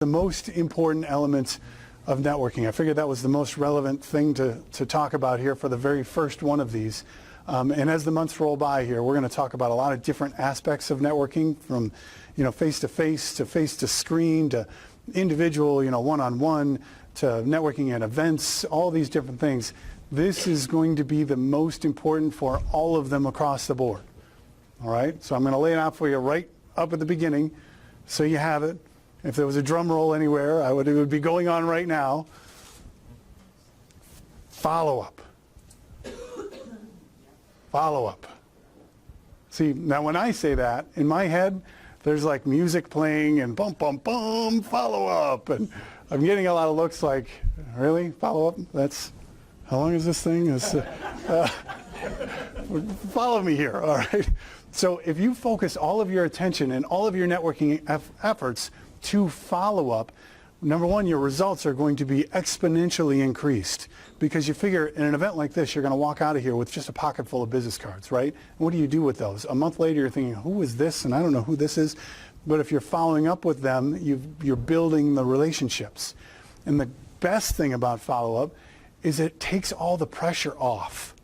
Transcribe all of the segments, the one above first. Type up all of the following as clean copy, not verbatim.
the most important elements of networking. I figured that was the most relevant thing to talk about here for the very first one of these. And as the months roll by here, we're going to talk about a lot of different aspects of networking, from face-to-face to face-to-screen to individual, one-on-one, to networking at events, all these different things. This is going to be the most important for all of them across the board. All right? So I'm going to lay it out for you right up at the beginning so you have it. If there was a drum roll anywhere, it would be going on right now. Follow-up. Follow-up. See, now when I say that, in my head, there's like music playing and bum, bum, bum, follow-up. And I'm getting a lot of looks like, really? Follow-up? That's, how long is this thing? Follow me here, all right? So if you focus all of your attention and all of your networking efforts to follow up, number one, your results are going to be exponentially increased, because you figure in an event like this, you're going to walk out of here with just a pocket full of business cards, right? And what do you do with those? A month later, you're thinking, who is this? And I don't know who this is. But if you're following up with them, you're building the relationships. And the best thing about follow-up is it takes all the pressure off.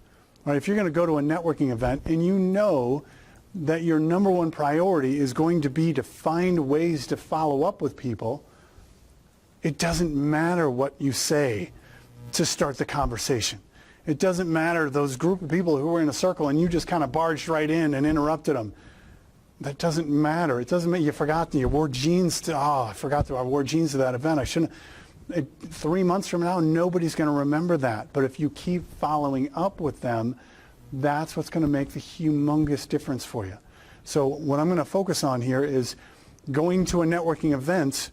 Right? If you're going to go to a networking event and you know that your number one priority is going to be to find ways to follow up with people, it doesn't matter what you say to start the conversation. It doesn't matter those group of people who were in a circle and you just kind of barged right in and interrupted them. That doesn't matter. It doesn't mean you forgot you wore jeans to, I forgot I wore jeans to that event. I shouldn't. 3 months from now, nobody's going to remember that. But if you keep following up with them, that's what's going to make the humongous difference for you. So what I'm going to focus on here is going to a networking event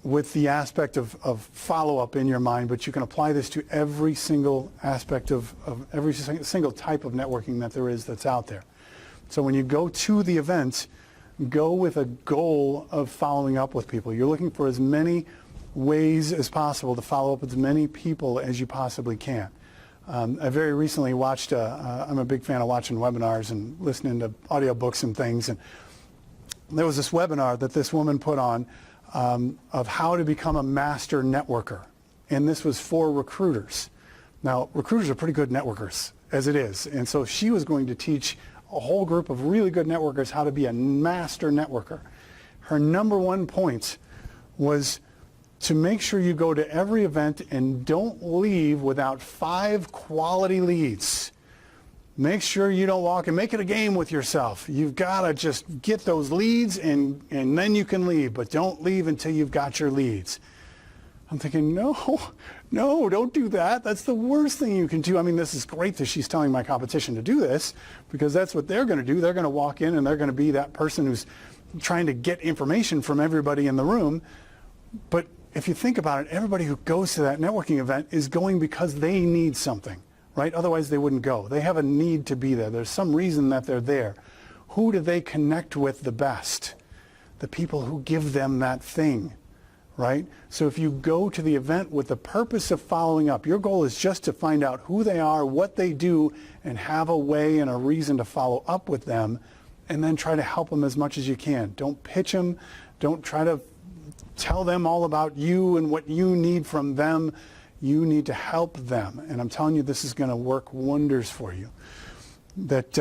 with the aspect of follow-up in your mind, but you can apply this to every single aspect of every single type of networking that there is that's out there. So when you go to the event, go with a goal of following up with people. You're looking for as many ways as possible to follow up with as many people as you possibly can. I very recently watched, I'm a big fan of watching webinars and listening to audiobooks and things, and there was this webinar that this woman put on of how to become a master networker, and this was for recruiters. Now, recruiters are pretty good networkers as it is, and so she was going to teach a whole group of really good networkers how to be a master networker. Her number one point was to make sure you go to every event and don't leave without 5 quality leads. Make sure you don't walk and make it a game with yourself. You've got to just get those leads and then you can leave, but don't leave until you've got your leads. I'm thinking, no, don't do that. That's the worst thing you can do. I mean, this is great that she's telling my competition to do this, because that's what they're going to do. They're going to walk in and they're going to be that person who's trying to get information from everybody in the room. But if you think about it, everybody who goes to that networking event is going because they need something, right? Otherwise they wouldn't go. They have a need to be there. There's some reason that they're there. Who do they connect with the best? The people who give them that thing, right? So if you go to the event with the purpose of following up, your goal is just to find out who they are, what they do, and have a way and a reason to follow up with them, and then try to help them as much as you can. Don't pitch them. Don't try to tell them all about you and what you need from them. You need to help them. And I'm telling you, this is going to work wonders for you. That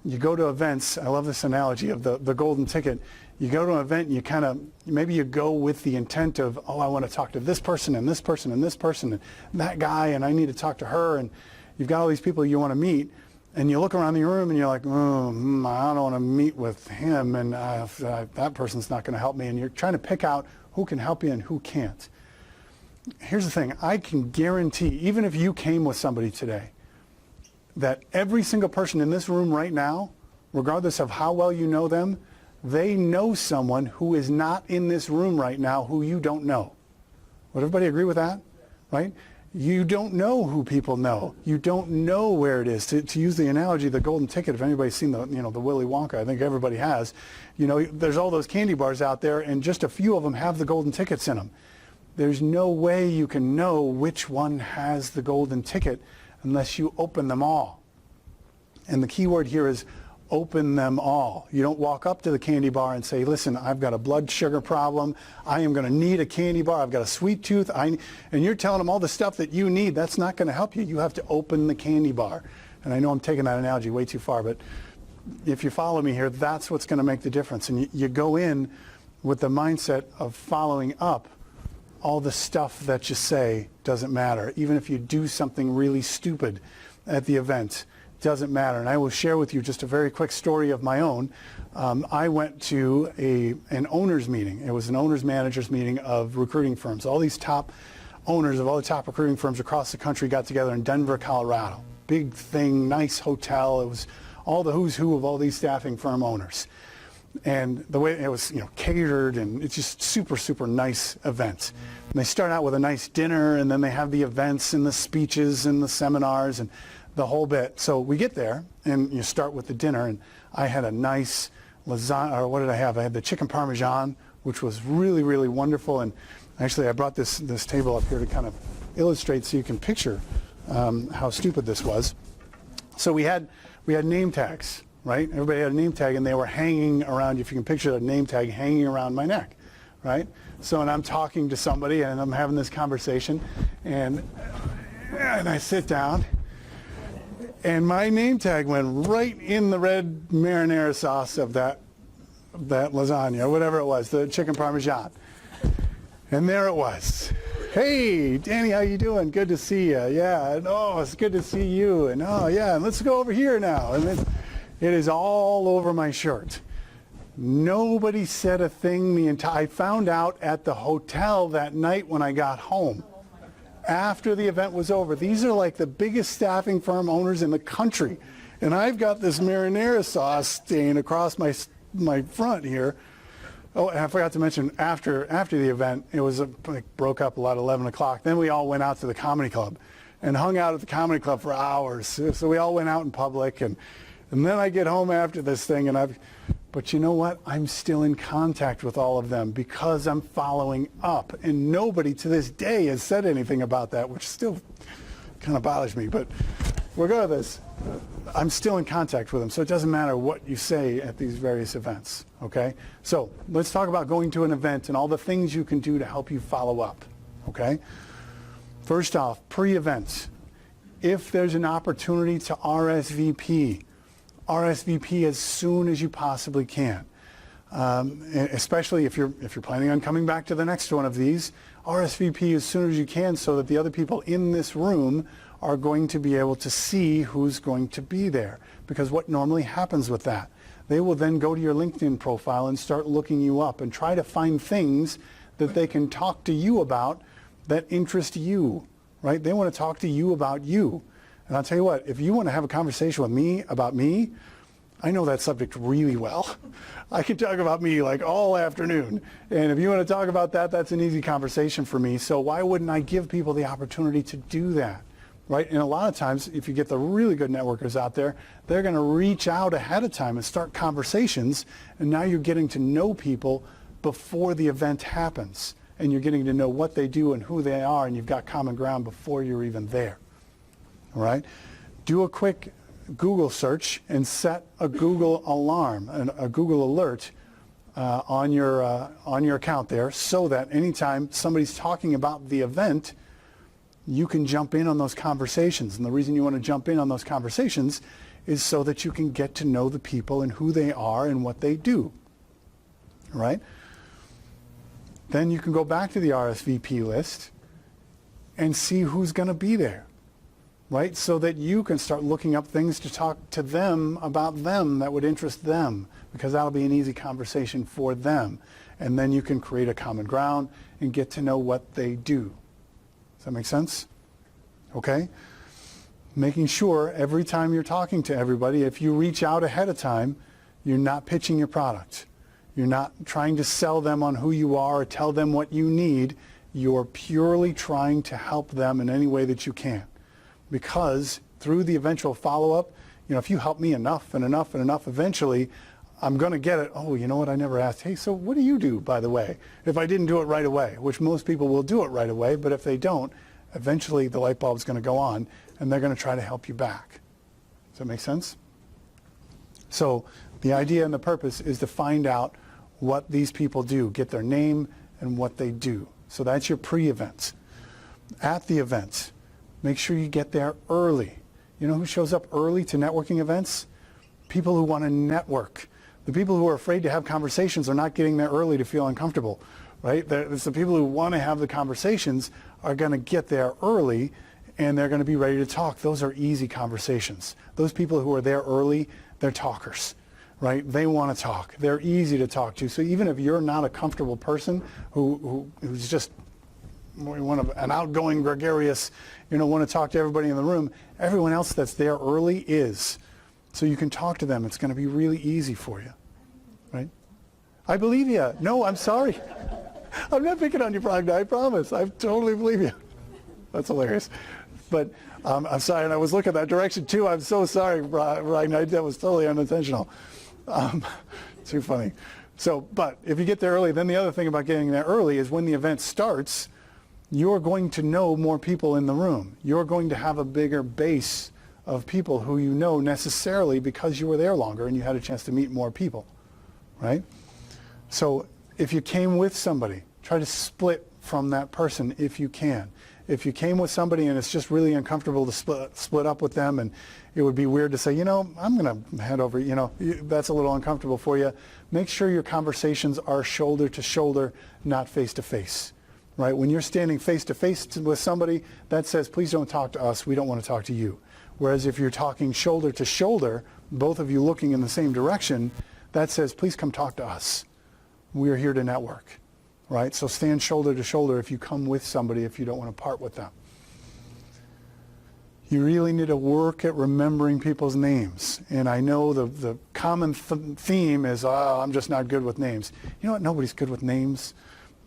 you go to events, I love this analogy of the golden ticket. You go to an event and you kind of, maybe you go with the intent of, I want to talk to this person and this person and this person and that guy, and I need to talk to her, and you've got all these people you want to meet, and you look around the room and you're like, I don't want to meet with him, and that person's not going to help me, and you're trying to pick out who can help you and who can't. Here's the thing, I can guarantee, even if you came with somebody today, that every single person in this room right now, regardless of how well you know them, they know someone who is not in this room right now who you don't know. Would everybody agree with that? Right? You don't know who people know. You don't know where it is. To use the analogy, the golden ticket, if anybody's seen the Willy Wonka, I think everybody has. There's all those candy bars out there, and just a few of them have the golden tickets in them. There's no way you can know which one has the golden ticket unless you open them all. And the key word here is open them all. You don't walk up to the candy bar and say, listen, I've got a blood sugar problem. I am going to need a candy bar. I've got a sweet tooth. And you're telling them all the stuff that you need. That's not going to help you. You have to open the candy bar. And I know I'm taking that analogy way too far, but if you follow me here, that's what's going to make the difference. And you go in with the mindset of following up. All the stuff that you say doesn't matter. Even if you do something really stupid at the event, doesn't matter. And I will share with you just a very quick story of my own. I went to an owners meeting. It was an owners managers meeting of recruiting firms. All these top owners of all the top recruiting firms across the country got together in Denver, Colorado. Big thing, nice hotel. It was all the who's who of all these staffing firm owners. And the way it was, catered, and it's just super, super nice event. And they start out with a nice dinner, and then they have the events and the speeches and the seminars and the whole bit. So we get there, and you start with the dinner, and I had a nice lasagna, or what did I have? I had the chicken parmesan, which was really, really wonderful. And actually, I brought this table up here to kind of illustrate so you can picture how stupid this was. So we had name tags. Right? Everybody had a name tag, and they were hanging around. If you can picture a name tag hanging around my neck, right? So, and I'm talking to somebody, and I'm having this conversation, and I sit down, and my name tag went right in the red marinara sauce of that lasagna, or whatever it was, the chicken parmesan. And there it was. Hey, Danny, how you doing? Good to see you. Yeah, and oh, it's good to see you. And oh, yeah, and let's go over here now. And then, it is all over my shirt. Nobody said a thing. I found out at the hotel that night when I got home. After the event was over. These are like the biggest staffing firm owners in the country. And I've got this marinara sauce stain across my front here. Oh, and I forgot to mention, after the event, it was broke up a lot at 11 o'clock. Then we all went out to the comedy club and hung out at the comedy club for hours. So we all went out in public, and then I get home after this thing, but you know what? I'm still in contact with all of them because I'm following up. And nobody to this day has said anything about that, which still kind of bothers me. But regardless, I'm still in contact with them. So it doesn't matter what you say at these various events, okay? So let's talk about going to an event and all the things you can do to help you follow up, okay? First off, pre-event. If there's an opportunity to RSVP as soon as you possibly can. Especially if you're planning on coming back to the next one of these, RSVP as soon as you can so that the other people in this room are going to be able to see who's going to be there. Because what normally happens with that, they will then go to your LinkedIn profile and start looking you up and try to find things that they can talk to you about that interest you, right? They want to talk to you about you. And I'll tell you what, if you want to have a conversation with me about me, I know that subject really well. I can talk about me like all afternoon. And if you want to talk about that, that's an easy conversation for me. So why wouldn't I give people the opportunity to do that, right? And a lot of times, if you get the really good networkers out there, they're going to reach out ahead of time and start conversations. And now you're getting to know people before the event happens. And you're getting to know what they do and who they are, and you've got common ground before you're even there. All right? Do a quick Google search and set a Google alarm, a Google alert on your account there, so that anytime somebody's talking about the event, you can jump in on those conversations. And the reason you want to jump in on those conversations is so that you can get to know the people and who they are and what they do. All right? Then you can go back to the RSVP list and see who's going to be there. Right? So that you can start looking up things to talk to them about them that would interest them, because that'll be an easy conversation for them. And then you can create a common ground and get to know what they do. Does that make sense? Okay? Making sure every time you're talking to everybody, if you reach out ahead of time, you're not pitching your product. You're not trying to sell them on who you are or tell them what you need. You're purely trying to help them in any way that you can. Because through the eventual follow-up, if you help me enough and enough and enough, eventually I'm going to get it. Oh, you know what? I never asked. Hey, so what do you do, by the way? If I didn't do it right away, which most people will do it right away, but if they don't, eventually the light bulb's going to go on and they're going to try to help you back. Does that make sense? So the idea and the purpose is to find out what these people do, get their name and what they do. So that's your pre-events. At the events, make sure you get there early. You know who shows up early to networking events? People who want to network. The people who are afraid to have conversations are not getting there early to feel uncomfortable, right? It's the people who want to have the conversations are going to get there early, and they're going to be ready to talk. Those are easy conversations. Those people who are there early, they're talkers, right? They want to talk. They're easy to talk to. So even if you're not a comfortable person who's just an outgoing, gregarious, want to talk to everybody in the room, everyone else that's there early is. So you can talk to them. It's going to be really easy for you, right? I believe you. No, I'm sorry. I'm not picking on you, Pragna. I promise. I totally believe you. That's hilarious. But I'm sorry, and I was looking that direction too. I'm so sorry, Pragna. That was totally unintentional. Too funny. So, but if you get there early, then the other thing about getting there early is when the event starts, you're going to know more people in the room. You're going to have a bigger base of people who you know necessarily because you were there longer and you had a chance to meet more people, right? So if you came with somebody, try to split from that person if you can. If you came with somebody and it's just really uncomfortable to split up with them, and it would be weird to say, I'm going to head over, that's a little uncomfortable for you, make sure your conversations are shoulder to shoulder, not face to face. Right? When you're standing face to face with somebody, that says, please don't talk to us. We don't want to talk to you. Whereas if you're talking shoulder to shoulder, both of you looking in the same direction, that says, please come talk to us. We're here to network. Right? So stand shoulder to shoulder if you come with somebody, if you don't want to part with them. You really need to work at remembering people's names. And I know the common theme is, I'm just not good with names. You know what? Nobody's good with names.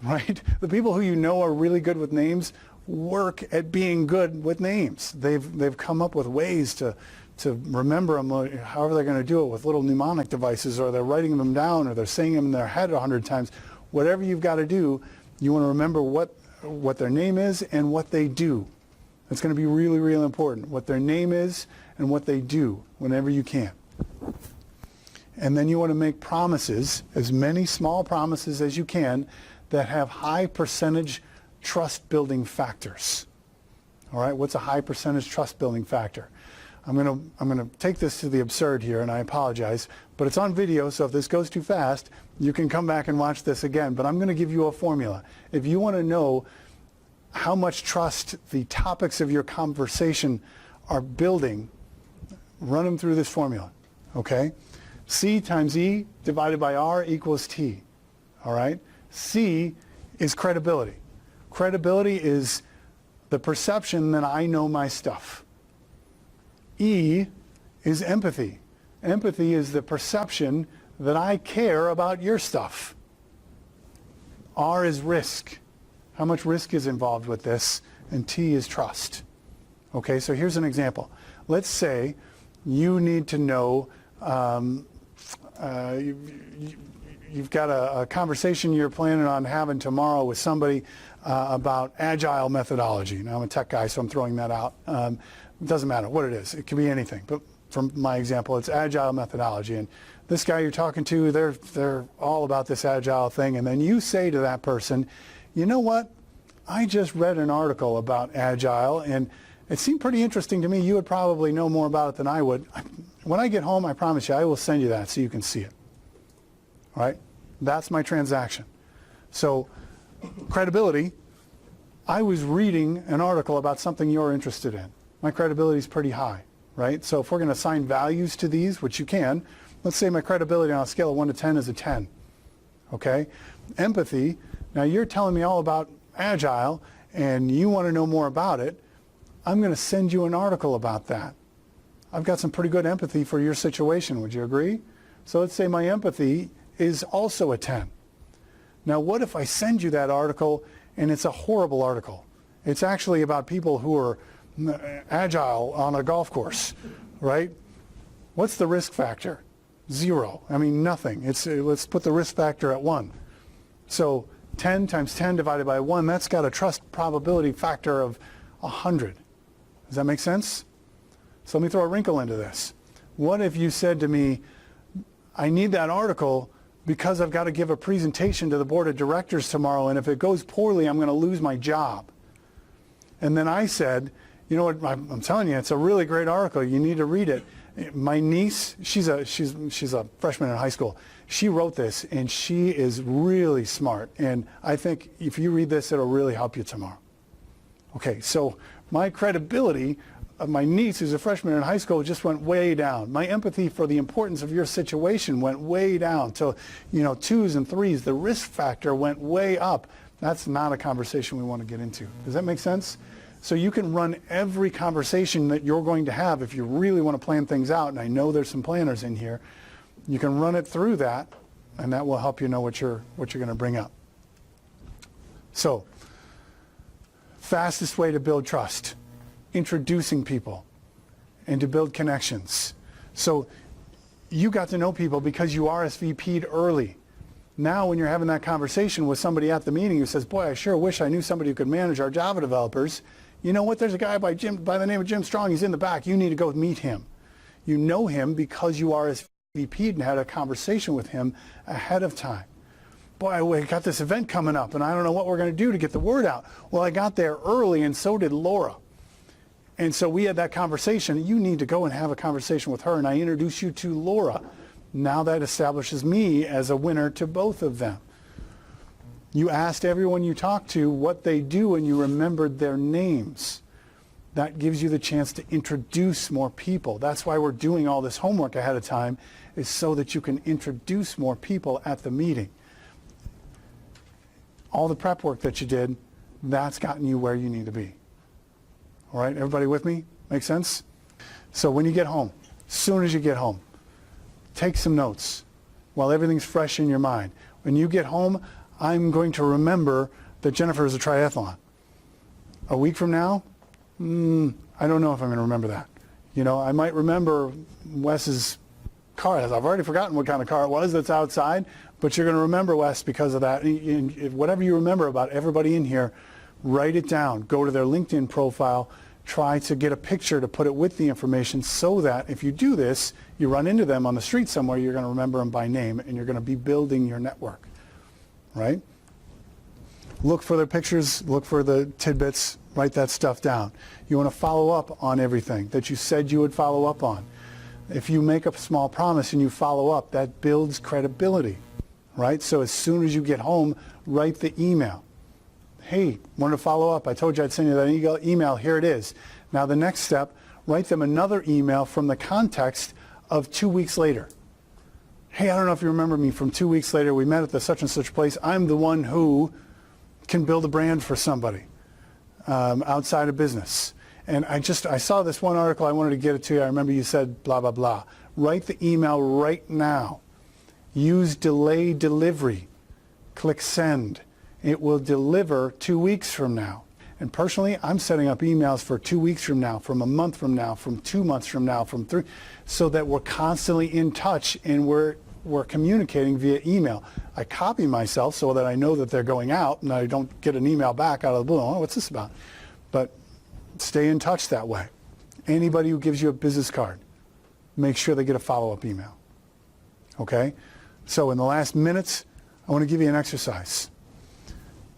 Right? The people who you know are really good with names work at being good with names. They've come up with ways to remember them, however they're going to do it, with little mnemonic devices, or they're writing them down, or they're saying them in their head 100 times. Whatever you've got to do, you want to remember what their name is and what they do. It's going to be really, really important. What their name is and what they do whenever you can. And then you want to make promises, as many small promises as you can, that have high percentage trust building factors. All right, what's a high percentage trust building factor? I'm going to take this to the absurd here, and I apologize, but it's on video, so if this goes too fast, you can come back and watch this again. But I'm going to give you a formula. If you want to know how much trust the topics of your conversation are building, run them through this formula. Okay? C times E divided by R equals T. All right? C is credibility. Credibility is the perception that I know my stuff. E is empathy. Empathy is the perception that I care about your stuff. R is risk. How much risk is involved with this? And T is trust. Okay, so here's an example. Let's say you need to know, you've got a conversation you're planning on having tomorrow with somebody about agile methodology. Now, I'm a tech guy, so I'm throwing that out. It doesn't matter what it is. It can be anything. But from my example, it's agile methodology. And this guy you're talking to, they're all about this agile thing. And then you say to that person, you know what? I just read an article about agile, and it seemed pretty interesting to me. You would probably know more about it than I would. When I get home, I promise you, I will send you that so you can see it. All right? That's my transaction. So credibility, I was reading an article about something you're interested in. My credibility is pretty high, right? So if we're going to assign values to these, which you can, let's say my credibility on a scale of 1 to 10 is a 10. Okay? Empathy, now you're telling me all about agile and you want to know more about it. I'm going to send you an article about that. I've got some pretty good empathy for your situation. Would you agree? So let's say my empathy is also a 10. Now what if I send you that article and it's a horrible article? It's actually about people who are agile on a golf course, right? What's the risk factor? 0. I mean, nothing. Let's put the risk factor at 1. So 10 times 10 divided by 1, that's got a trust probability factor of 100. Does that make sense? So let me throw a wrinkle into this. What if you said to me, I need that article because I've got to give a presentation to the board of directors tomorrow, and if it goes poorly, I'm going to lose my job. And then I said, you know what, I'm telling you, it's a really great article. You need to read it. My niece, she's a freshman in high school. She wrote this, and she is really smart. And I think if you read this, it'll really help you tomorrow. Okay, so my credibility of my niece, who's a freshman in high school, just went way down. My empathy for the importance of your situation went way down to, 2s and 3s. The risk factor went way up. That's not a conversation we want to get into. Does that make sense? So you can run every conversation that you're going to have if you really want to plan things out, and I know there's some planners in here. You can run it through that, and that will help you know what you're going to bring up. So, fastest way to build trust, introducing people and to build connections. So you got to know people because you RSVP'd early. Now when you're having that conversation with somebody at the meeting who says, boy, I sure wish I knew somebody who could manage our Java developers, you know what, there's a guy by the name of Jim Strong, he's in the back, you need to go meet him. You know him because you RSVP'd and had a conversation with him ahead of time. Boy, we got this event coming up and I don't know what we're going to do to get the word out. Well, I got there early and so did Laura. And so we had that conversation. You need to go and have a conversation with her, and I introduce you to Laura. Now that establishes me as a winner to both of them. You asked everyone you talked to what they do and you remembered their names. That gives you the chance to introduce more people. That's why we're doing all this homework ahead of time, is so that you can introduce more people at the meeting. All the prep work that you did, that's gotten you where you need to be. All right, everybody with me? Make sense? So when you get home, as soon as you get home, take some notes while everything's fresh in your mind. When you get home, I'm going to remember that Jennifer is a triathlon. A week from now, I don't know if I'm going to remember that. I might remember Wes's car. I've already forgotten what kind of car it was that's outside, but you're going to remember Wes because of that. Whatever you remember about everybody in here, write it down. Go to their LinkedIn profile. Try to get a picture to put it with the information so that if you do this, you run into them on the street somewhere, you're going to remember them by name and you're going to be building your network, right? Look for their pictures, look for the tidbits, write that stuff down. You want to follow up on everything that you said you would follow up on. If you make a small promise and you follow up, that builds credibility, right? So as soon as you get home, write the email. Hey, wanted to follow up. I told you I'd send you that email. Here it is. Now the next step, write them another email from the context of 2 weeks later. Hey, I don't know if you remember me from 2 weeks later. We met at the such and such place. I'm the one who can build a brand for somebody outside of business. And I saw this one article. I wanted to get it to you. I remember you said blah, blah, blah. Write the email right now. Use delay delivery. Click send. It will deliver 2 weeks from now. And personally, I'm setting up emails for 2 weeks from now, from a month from now, from 2 months from now, from 3, so that we're constantly in touch and we're communicating via email. I copy myself so that I know that they're going out and I don't get an email back out of the blue. Oh, what's this about? But stay in touch that way. Anybody who gives you a business card, make sure they get a follow-up email. Okay? So in the last minutes, I want to give you an exercise.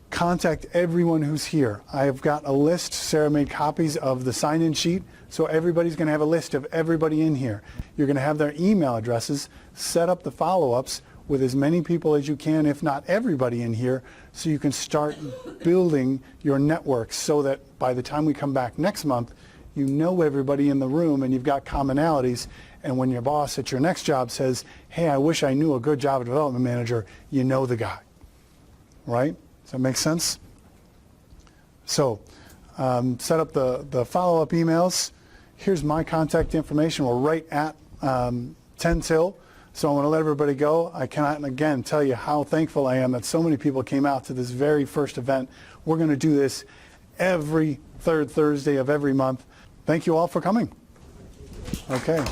Contact everyone who's here. I have got a list. Sarah made copies of the sign-in sheet, so everybody's going to have a list of everybody in here. You're going to have their email addresses. Set up the follow-ups with as many people as you can, if not everybody in here, so you can start building your network so that by the time we come back next month, you know everybody in the room and you've got commonalities, and when your boss at your next job says, hey, I wish I knew a good Java development manager, you know the guy, right? Does that make sense? So set up the follow-up emails. Here's my contact information. We're right at 10 till. So I want to let everybody go. I cannot, again, tell you how thankful I am that so many people came out to this very first event. We're going to do this every third Thursday of every month. Thank you all for coming. Okay.